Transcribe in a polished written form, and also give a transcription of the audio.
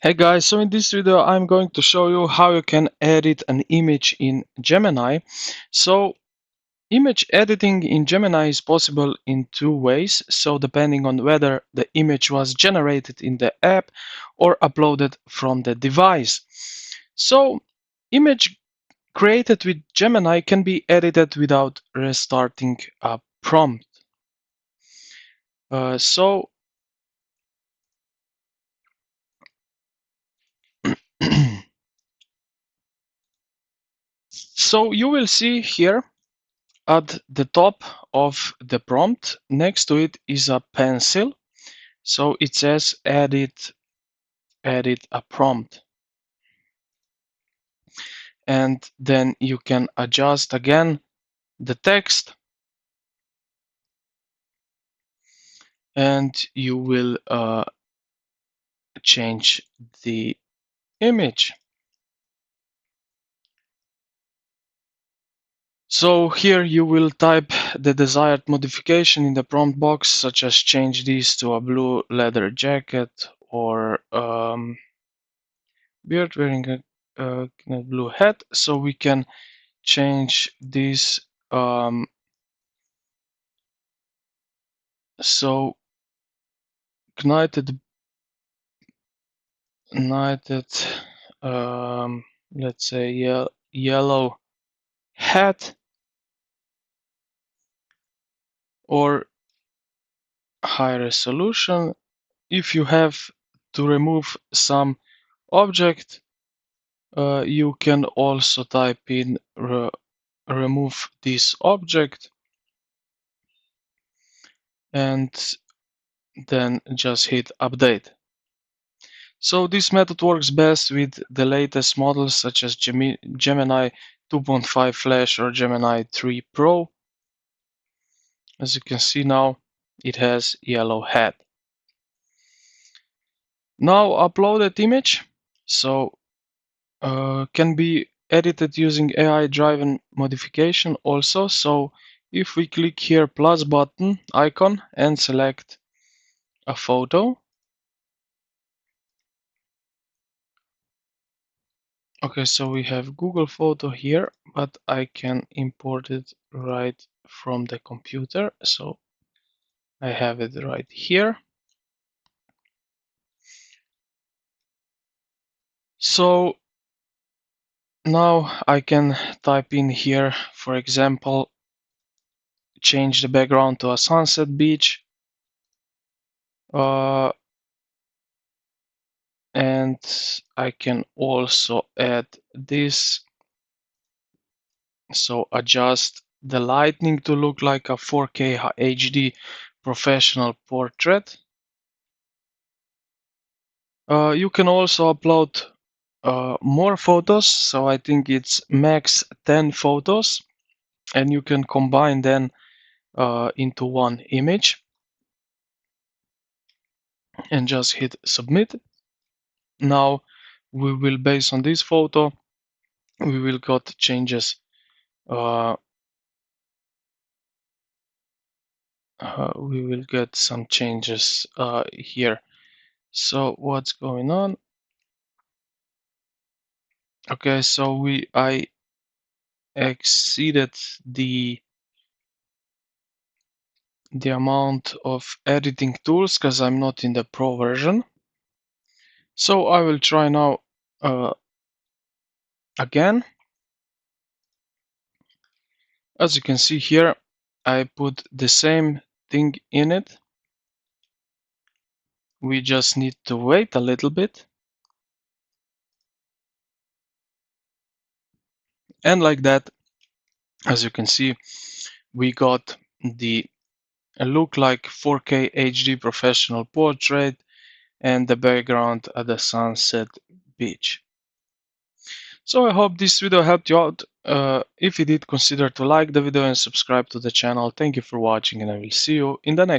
Hey guys, so in this video I'm going to show you how you can edit an image in Gemini. So image editing in Gemini is possible in two ways, so depending on whether the image was generated in the app or uploaded from the device. So image created with Gemini can be edited without restarting a prompt. So you will see here at the top of the prompt, next to it is a pencil. So it says edit a prompt. And then you can adjust again the text and you will change the image. So here you will type the desired modification in the prompt box, such as change this to a blue leather jacket or beard wearing a blue hat. So we can change this. So knighted, let's say yellow hat, or high resolution. If you have to remove some object, you can also type in remove this object and then just hit update. So this method works best with the latest models such as Gemini 2.5 Flash or Gemini 3 Pro. As you can see now, it has yellow hat. Now uploaded image, so can be edited using AI-driven modification also. So if we click here plus button icon and select a photo. Okay, so we have Google Photo here, but I can import it right from the computer. So I have it right here. So now I can type in here, for example, change the background to a sunset beach. And I can also add this. So adjust the lighting to look like a 4K HD professional portrait. You can also upload more photos. So I think it's max 10 photos, and you can combine them into one image and just hit submit. Now we will, based on this photo, we will got changes. We will get some changes here. So what's going on? Okay, so I exceeded the amount of editing tools because I'm not in the pro version. So I will try now again. As you can see here, I put the same thing in it. We just need to wait a little bit. And like that, as you can see, we got the look like 4K HD professional portrait and the background at the sunset beach. So I hope this video helped you out. If you did, consider to like the video and subscribe to the channel. Thank you for watching, and I will see you in the next.